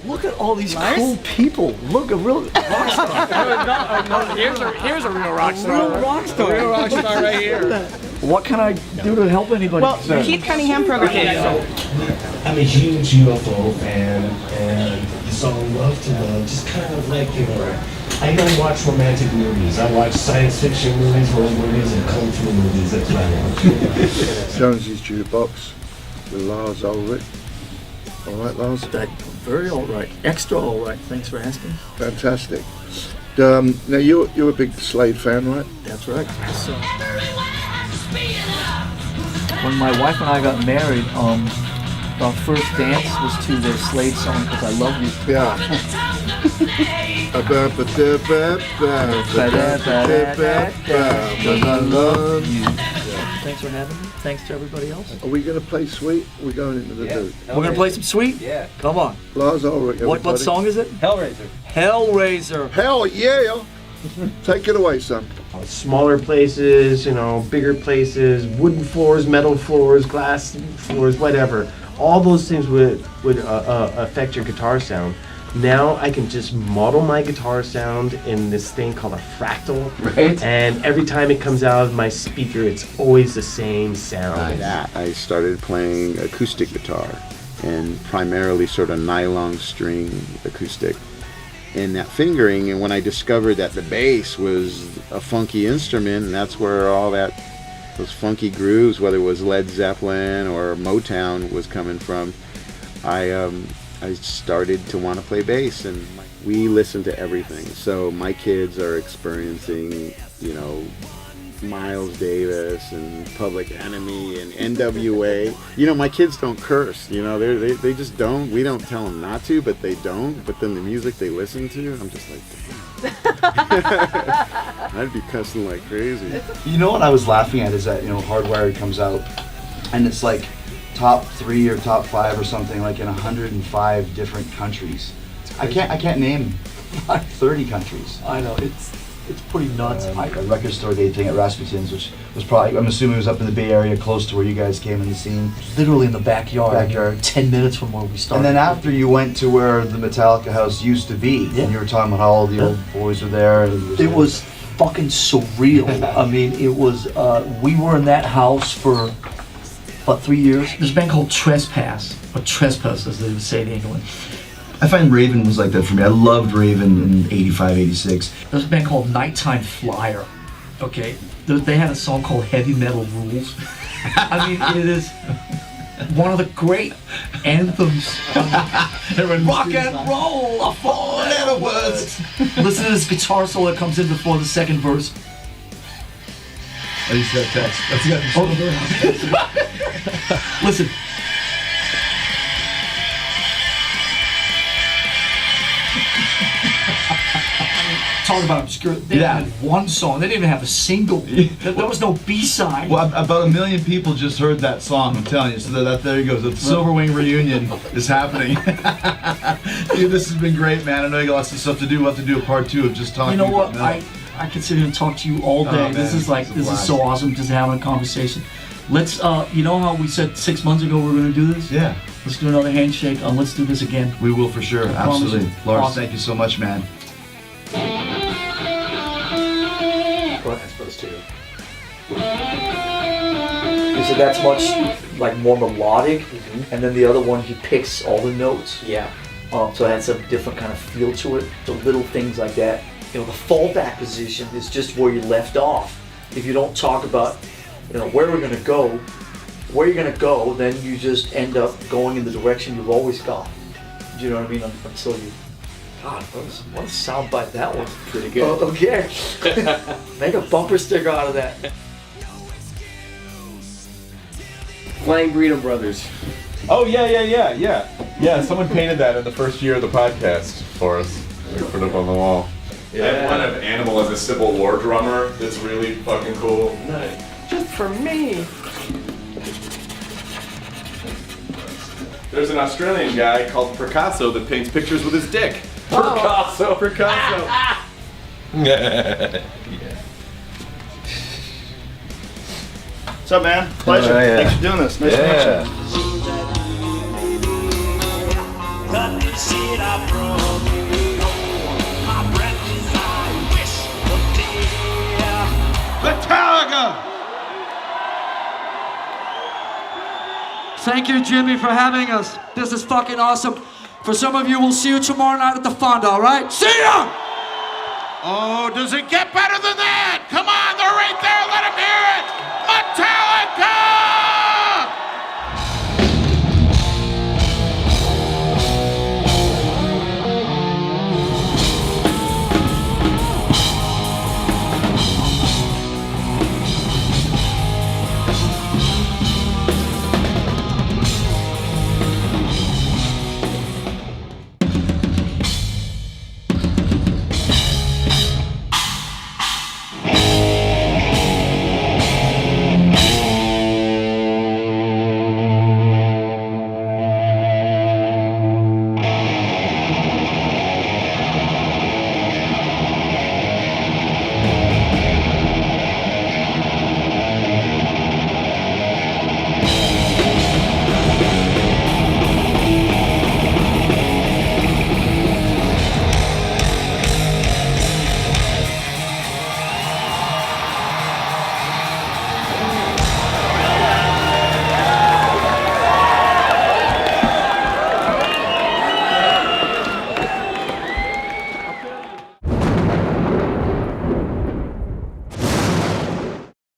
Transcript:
Look at all these cool people. Look, a real rock star. Here's a real rock star. Real rock star. Real rock star right here. What can I do to help anybody? Well, Keith Cunningham programming. I'm a huge UFO fan, and the song Love to Love just kind of like, I don't watch romantic movies. I watch science fiction movies, horror movies, and kung fu movies. That's what I watch. Jonesy's Jukebox with Lars Ulrich. All right, Lars? Very all right. Extra all right. Thanks for asking. Fantastic. Now, you're a big Slade fan, right? That's right. So, when my wife and I got married, our first dance was to the Slade song, Because I Love You. Yeah. Thanks for having me. Thanks to everybody else. Are we going to play Sweet? We're going into the dude. We're going to play some Sweet? Yeah. Come on. Lars Ulrich, everybody. What song is it? Hellraiser. Hellraiser. Hell yeah! Take it away, son. Smaller places, bigger places, wooden floors, metal floors, glass floors, whatever. All those things would affect your guitar sound. Now I can just model my guitar sound in this thing called a fractal, Right. And every time it comes out of my speaker, it's always the same sound. I started playing acoustic guitar, and primarily sort of nylon string acoustic. And that fingering, and when I discovered that the bass was a funky instrument, and that's where all those funky grooves, whether it was Led Zeppelin or Motown, was coming from, I started to want to play bass, and we listen to everything. So my kids are experiencing, Miles Davis and Public Enemy and NWA. My kids don't curse. They just don't. We don't tell them not to, but they don't. But then the music they listen to, I'm just like, damn. I'd be cussing like crazy. You know what I was laughing at is that Hardwired comes out, and it's like top 3 or top 5 or something, like in 105 different countries. I can't name 30 countries. I know, it's pretty nuts. A record store day thing at Rasputin's, which was probably, I'm assuming it was up in the Bay Area, close to where you guys came in the scene. Literally in the backyard. 10 minutes from where we started. And then after you went to where the Metallica house used to be, and you were talking about how all the old boys were there. And it was fucking surreal. I mean, it was, we were in that house for about 3 years. There's a band called Trespass, or Trespass as they would say in England. I find Raven was like that for me. I loved Raven in 85, 86. There's a band called Nighttime Flyer, okay? They had a song called Heavy Metal Rules. I mean, it is one of the great anthems. Rock and roll are 4-letter words. Listen to this guitar solo that comes in before the second verse. I just got a text. Listen. Talk about obscure. They had one song. They didn't even have a single. There was no B-side. Well, about 1 million people just heard that song, I'm telling you. So there you go. The Silverwing reunion is happening. Dude, this has been great, man. I know you got lots of stuff to do. We'll have to do a part 2 of just talking. You know what? I could sit here and talk to you all day. Man, this is so awesome, just having a conversation. Let's, you know how we said 6 months ago we were going to do this? Yeah. Let's do another handshake. Let's do this again. We will for sure. Absolutely. Lars, awesome. Thank you so much, man. So that's much like more melodic, and then the other one he picks all the notes. Yeah. So it has a different kind of feel to it. So little things like that. The fallback position is just where you left off. If you don't talk about, where we're gonna go, where you're gonna go, then you just end up going in the direction you've always gone. Do you know what I mean? Until you. God, what a soundbite that was. Pretty good. Oh, okay. Make a bumper sticker out of that. Flying Burrito Brothers. Oh, yeah. Someone painted that in the first year of the podcast for us. We put it up on the wall. Yeah. I have one of Animal as a Civil War drummer that's really fucking cool. Nice. Just for me. There's an Australian guy called Picasso that paints pictures with his dick. Picasso. Yeah. What's up, man? Pleasure. Thanks for doing this. Nice to meet you. Metallica! Thank you, Jimmy, for having us. This is fucking awesome. For some of you, we'll see you tomorrow night at the Fonda, all right? See ya! Oh, does it get better than that?